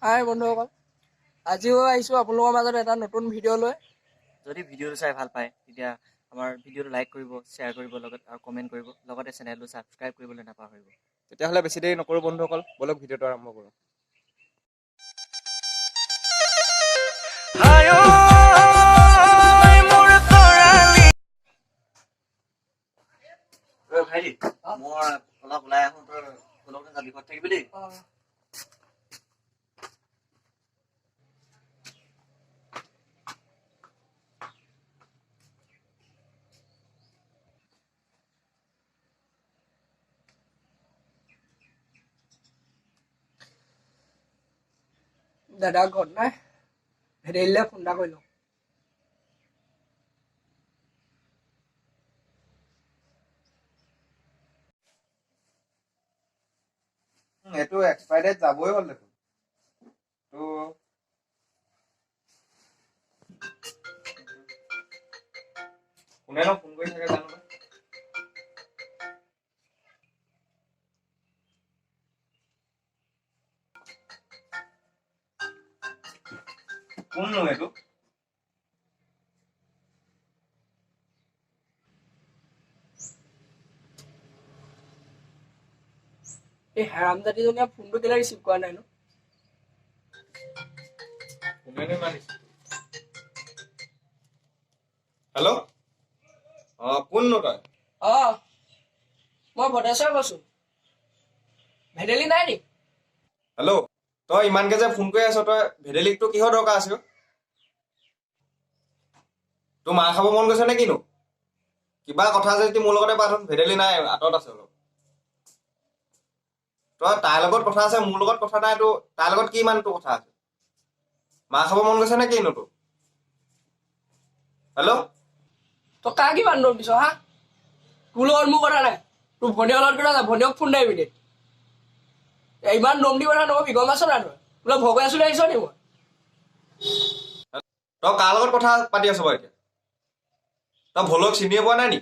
হাই বন্ধুসকল, আজিও আহিছোঁ আপোনালোকৰ মাজত এটা নতুন ভিডিঅ' লৈ। যদি ভিডিঅ'টো চাই ভাল পায় তেতিয়া আমাৰ ভিডিঅ'টো লাইক কৰিব, শ্বেয়াৰ কৰিব, লগত আৰু কমেণ্ট কৰিব, লগতে চেনেলটো ছাবস্ক্ৰাইব কৰিবলৈ নাপাহৰিব। তেতিয়াহ'লে বেছি দেৰি নকৰোঁ বন্ধুসকল, বলক ভিডিঅ'টো আৰম্ভ কৰোঁ। ভাইটি মই অলপ ওলাই আহোঁ, তই অলপ যাবি, ঘৰত থাকিবি দেই। দাদা ঘৰত নাই, ভেদেলিলৈ ফোন এটা কৰি লওঁ। এইটো এক্সপায়াৰ ডেট যাবই হ'ল দেখোন। কোনেনো ফোন কৰি থাকে জানো? কোননো এইটো? এই হাৰামজাতিজনীয়ে ফোনটো কেলৈ ৰিচিভ কৰা নাই নো? কোনেনো মাৰিছে? হেল্ল', কোননো তই? মই ভদেশ্বৰ কৈছোঁ। ভেদেলি নাই নি? হেল্ল', তই ইমানকে যে ফোন কৰি আছ, তই ভেদেলিকটো কিহৰ দৰকাৰ আছে? তোৰ মাৰ খাব মন গৈছে নে কিনো? কিবা কথা যদি মোৰ লগতে পাত, ভেদেলি নাই, আঁতৰত আছে অলপ। তই তাইৰ লগত কথা আছে, মোৰ লগত কথা নাই। তো তাইৰ লগত কি ইমান তোৰ কথা আছে? মাৰ খাব মন গৈছে নে কিনো তোৰ? হেল্ল', তই কাক কিমান দৌৰ দিছ হা? তোৰ লগত মোৰ কথা নাই, তোৰ ভনীয়ৰ লগত কথা নাই। ভনীয়ক ফোন নাই পিনে ইমান দম দি কথা নকবি, গম পাইছ নাই? তই বোলে ভগাই চলাই আহিছ নি? মই তই কাৰ লগত কথা পাতি আছ বাৰু এতিয়া? তই ভোলক চিনিয়ে পোৱা নাই নি?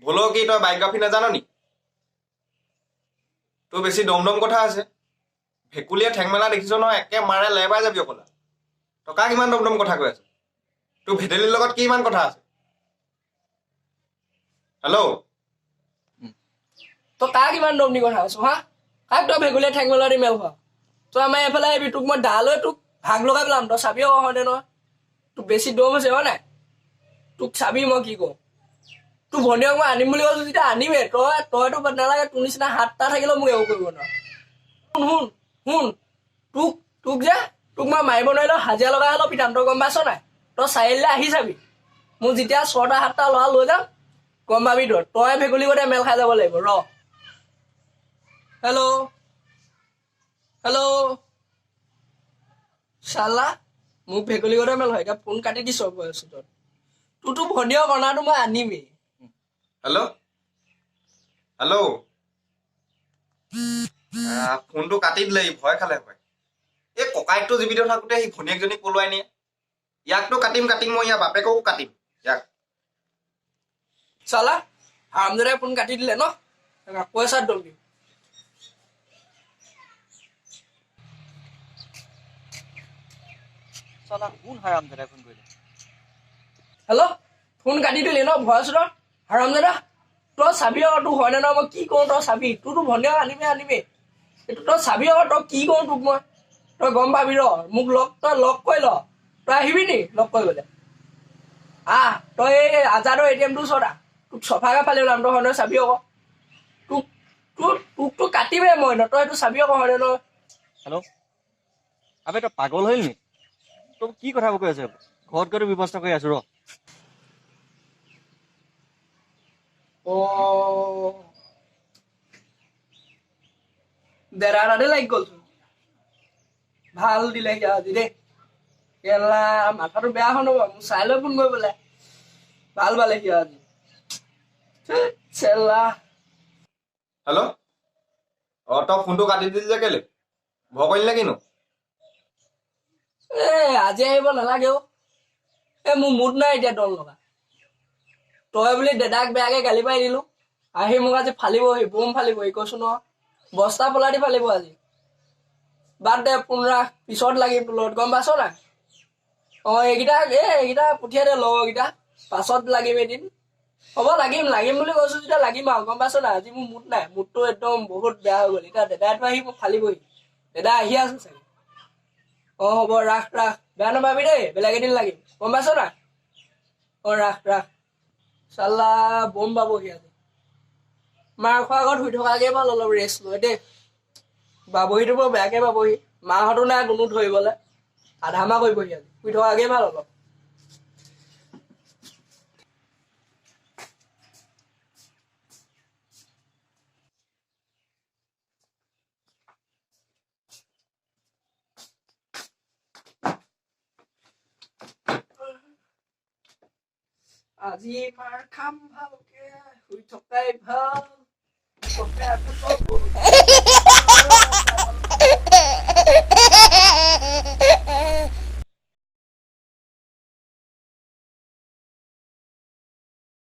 ভোলৰ কি তই বায়'গ্ৰাফী নাজান নি? তোৰ বেছি দম দম কথা আছে। ভেকুলীয়ে ঠেং মেলা দেখিছ নহয়, একে মাৰে লেবাই যাবি অকলা। তই কাক ইমান দম দম কথা কৈ আছ? তোৰ ভেদেলিৰ লগত কি ইমান কথা আছে? হেল্ল', তই কাক ইমান দম দি কথা আছ হা? কাক তই ভেকুলীয়ে ঠেং মেলা দি মেল খোৱা? তই আমাৰ এইফালে আহিবি, তোক মই দা লৈ তোক ভাগ লগাই পেলাম। তই চাবি আকৌ হয়নে নহয়? তোক বেছি দম আছে হয় নাই? তোক চাবি মই কি কওঁ। তোৰ ভনীয়ক মই আনিম বুলি কৈছো যেতিয়া আনিমেই। তইতো নালাগে, তোৰ নিচিনা হাতটা থাকিলেও মোক একো কৰিব নোৱাৰ। শুন শুন, তোক মই মাৰিব নোৱাৰিলেও হাজিৰা লগাই হ'লেও পিটাম। তই গম পাইছ নাই? তই চাৰিআলিলৈ আহি চাবি, মোৰ যেতিয়া 6টা 7টা ল'ৰা লৈ যাম, গম পাবি। তই ভেকুলী গতে মেল খাই যাব লাগিব। ৰ হেল্ল' হেল্ল', চালা মোক ভেকুলী গতে মেল হয়। এতিয়া ফোন কাটি দিছ কৈ আছো। তোৰতো ভনীয় কণাটো মই আনিমেই। হেল্ল', হেল্ল', ফোনটো কাটি দিলে, ই ভয় খালে হয়। এই ককাইকটো জীৱিত থাকোঁতে সি ভনীয়েকজনীক পলুৱাই নিয়ে। ইয়াকতো কাটিম মই, ইয়াৰ বাপেককো কাটিম ইয়াক। চালা হাৰামজাদাই ফোন কাটি দিলে ন? পইচাত দম দিম। চালা কোন হাৰামজাদাই ফোন কৰিলে? হেল্ল', ফোন কাটি দিলি ন? ভয়ছোত হাৰামজাদা, তই চাবি আকৌ তোৰ হয় নে নহয় মই কি কৰো। তই চাবি, তোৰতো ভনীয়ক আনিমেই। এইটো তই চাবি আকৌ তই কি কৰো তোক মই। তই গম পাবি। মোক তই লগ কৰি ল। তই আহিবি নি লগ কৰিবলৈ? তই এই আজাদৰ ATM-টোৰ ওচৰত তোক চফাকে ফালি ওলাম। তই হয় চাবি আকৌ। তোকতো কাটিমেই মই ন, তই এইটো চাবি আকৌ হয় নে নহয়? হেল্ল', আবে তই পাগল হ'ল নি? তই কি কথাবোৰ কৈ আছ? ঘৰত গৈ ব্যৱস্থা কৰি আছো ৰ। দেৰাৰাতে লাগি গ'ল। ভাল দিলে সি আজি দেই। কেলা মাথাটো বেয়া হৈ নগ'ল? মোক চাই লৈ ফোন কৰিবলৈ ভাল পালে সি আজি। চেলা হেল্ল', তই ফোনটো কাটি দিলি যে কেলে? ভয় কৰিলি নে কিনো? আজি আহিব নালাগেও। মোৰ মুড নাই এতিয়া দল লগা। তই বুলি দেদাক বেয়াকে গালি পাৰি দিলো, আহি মোক আজি ফালিবহি, বোম ফালিবহি কৈছো নহয়। বস্তা পলাই দি ফালিব আজি। বাদ দে পুনৰা পিছত লাগিম তোৰ লগত গম পাইছ নাই এইকেইটা পঠিয়াই দে লগৰকেইটা পাছত লাগিম এদিন হ'ব লাগিম বুলি কৈছো যেতিয়া লাগিম আৰু গম পাইছ নাই আজি মোৰ মুড নাই মুডটো একদম বহুত বেয়া হৈ গ'ল এতিয়া দাদাইটো আহি মোক ফালিবহি দাদা আহি আছে চাগে হ'ব ৰাখ বেয়া নাপাবি দেই বেলেগ এদিন লাগিম গম পাইছ নাই ৰাখ চাল্লা বম পাবহি আজি মাৰ খোৱাৰ আগত শুই থকাকে ভাল অলপ ৰেষ্ট লয় দেই বাবহিটো বৰ বেয়াকে পাবহি মাহঁতো নাই কোনো ধৰিবলৈ আধা মা কৰিবহি আজি শুই থকাকে ভাল অলপ আজি মাৰ খাম ভালকে শুই থকাই ভাল